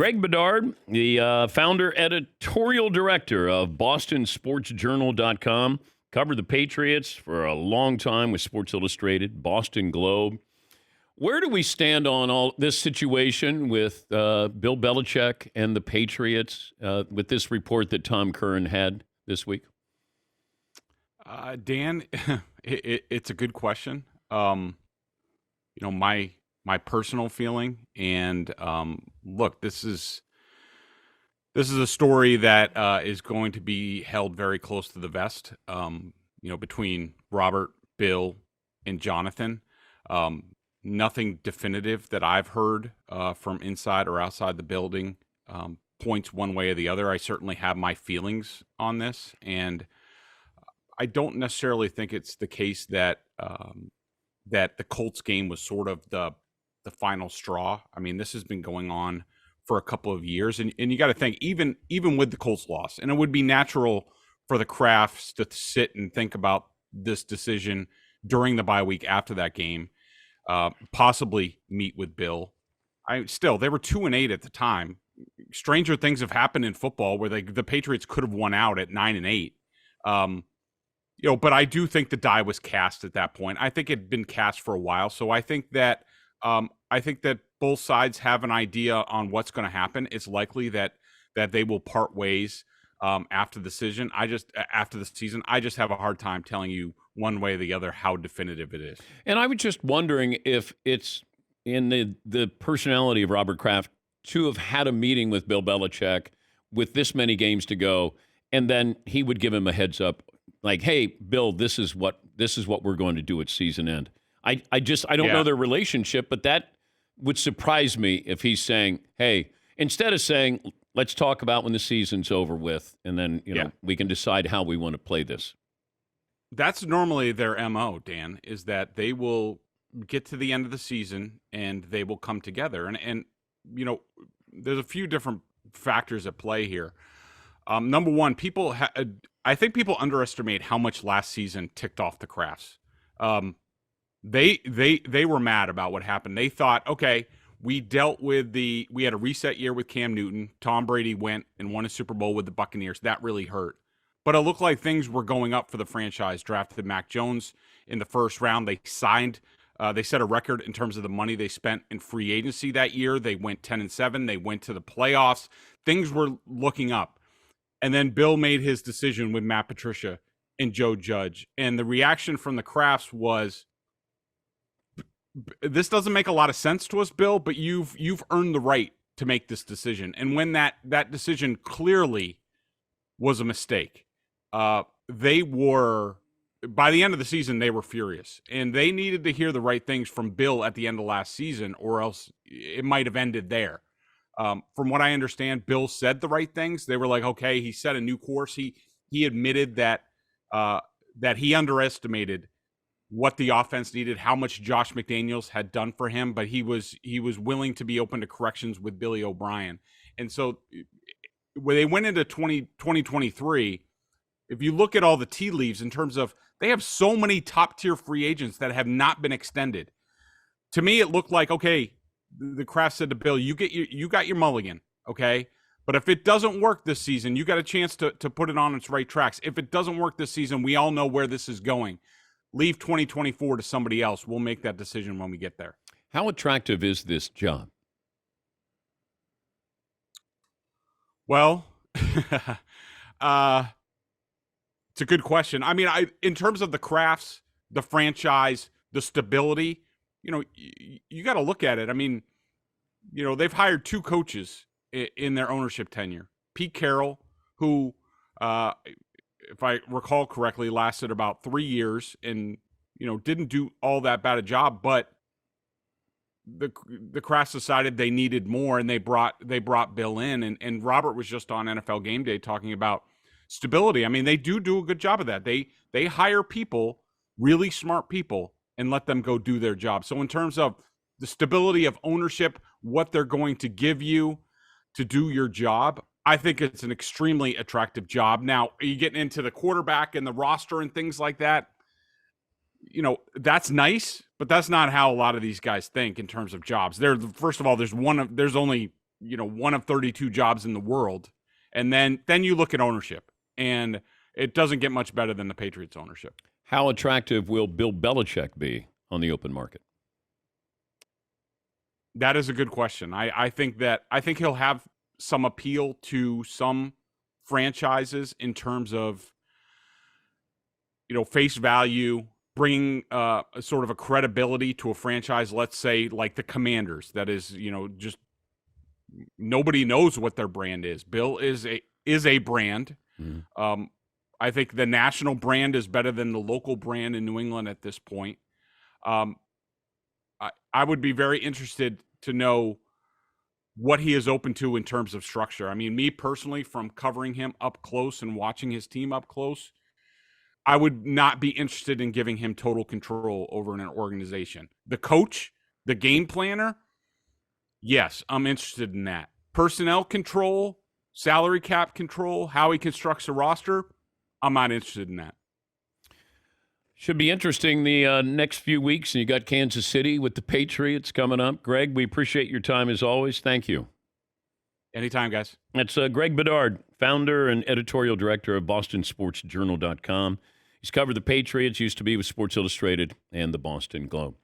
Greg Bedard, the founder, editorial director of BostonSportsJournal.com, covered the Patriots for a long time with Sports Illustrated, Boston Globe. Where do we stand on all this situation with Bill Belichick and the Patriots with this report that Tom Curran had this week? Dan, it's a good question. My personal feeling, and look, this is a story that is going to be held very close to the vest. Between Robert, Bill, and Jonathan. Nothing definitive that I've heard from inside or outside the building points one way or the other. I certainly have my feelings on this, and I don't necessarily think it's the case that that the Colts game was sort of the final straw. I mean, this has been going on for a couple of years, and you got to think even with the Colts loss, and it would be natural for the Crafts to sit and think about this decision during the bye week after that game. Possibly meet with Bill. They were 2-8 at the time. Stranger things have happened in football where the Patriots could have won out at 9-8. But I do think the die was cast at that point. I think it had been cast for a while. So I think that both sides have an idea on what's going to happen. It's likely that they will part ways after the season. I just have a hard time telling you one way or the other how definitive it is. And I was just wondering if it's in the personality of Robert Kraft to have had a meeting with Bill Belichick with this many games to go, and then he would give him a heads up, like, "Hey, Bill, this is what we're going to do at season end." I don't know their relationship, but that would surprise me if he's saying, "Hey," instead of saying, "Let's talk about when the season's over with, and then we can decide how we want to play this." That's normally their MO, Dan, is that they will get to the end of the season and they will come together. And there's a few different factors at play here. Number one, I think people underestimate how much last season ticked off the Crafts. They were mad about what happened. They thought, okay, we had a reset year with Cam Newton. Tom Brady went and won a Super Bowl with the Buccaneers. That really hurt. But it looked like things were going up for the franchise. Drafted Mac Jones in the first round. They signed. They set a record in terms of the money they spent in free agency that year. They went 10-7. They went to the playoffs. Things were looking up. And then Bill made his decision with Matt Patricia and Joe Judge. And the reaction from the Crafts was, "This doesn't make a lot of sense to us, Bill, but you've earned the right to make this decision." And when that decision clearly was a mistake, they were, by the end of the season, they were furious. And they needed to hear the right things from Bill at the end of last season, or else it might have ended there. From what I understand, Bill said the right things. They were like, okay, he set a new course. He admitted that he underestimated what the offense needed, how much Josh McDaniels had done for him, but he was willing to be open to corrections with Billy O'Brien. And so when they went into 2023, if you look at all the tea leaves in terms of, they have so many top-tier free agents that have not been extended. To me, it looked like, okay, the Kraft said to Bill, you got your mulligan, okay? But if it doesn't work this season, you got a chance to put it on its right tracks. If it doesn't work this season, we all know where this is going. Leave 2024 to somebody else. We'll make that decision when we get there. How attractive is this job? Well, it's a good question. I mean, in terms of the Crafts, the franchise, the stability, you got to look at it. I mean, they've hired two coaches in their ownership tenure. Pete Carroll, who, if I recall correctly, lasted about 3 years and, didn't do all that bad a job, but the Crafts decided they needed more, and they brought Bill in, and Robert was just on NFL Game Day talking about stability. I mean, they do a good job of that. They hire people, really smart people, and let them go do their job. So in terms of the stability of ownership, what they're going to give you to do your job, I think it's an extremely attractive job. Now, are you getting into the quarterback and the roster and things like that? That's nice, but that's not how a lot of these guys think in terms of jobs. First of all, there's only one of 32 jobs in the world. And then you look at ownership, and it doesn't get much better than the Patriots ownership. How attractive will Bill Belichick be on the open market? That is a good question. I think he'll have some appeal to some franchises in terms of, face value, bringing a sort of a credibility to a franchise. Let's say like the Commanders. That is, just nobody knows what their brand is. Bill is a brand. Mm. I think the national brand is better than the local brand in New England at this point. I would be very interested to know what he is open to in terms of structure. I mean, me personally, from covering him up close and watching his team up close, I would not be interested in giving him total control over an organization. The coach, the game planner, yes, I'm interested in that. Personnel control, salary cap control, how he constructs a roster, I'm not interested in that. Should be interesting the next few weeks. And you got Kansas City with the Patriots coming up. Greg, we appreciate your time as always. Thank you. Anytime, guys. That's Greg Bedard, founder and editorial director of BostonSportsJournal.com. He's covered the Patriots, used to be with Sports Illustrated and the Boston Globe.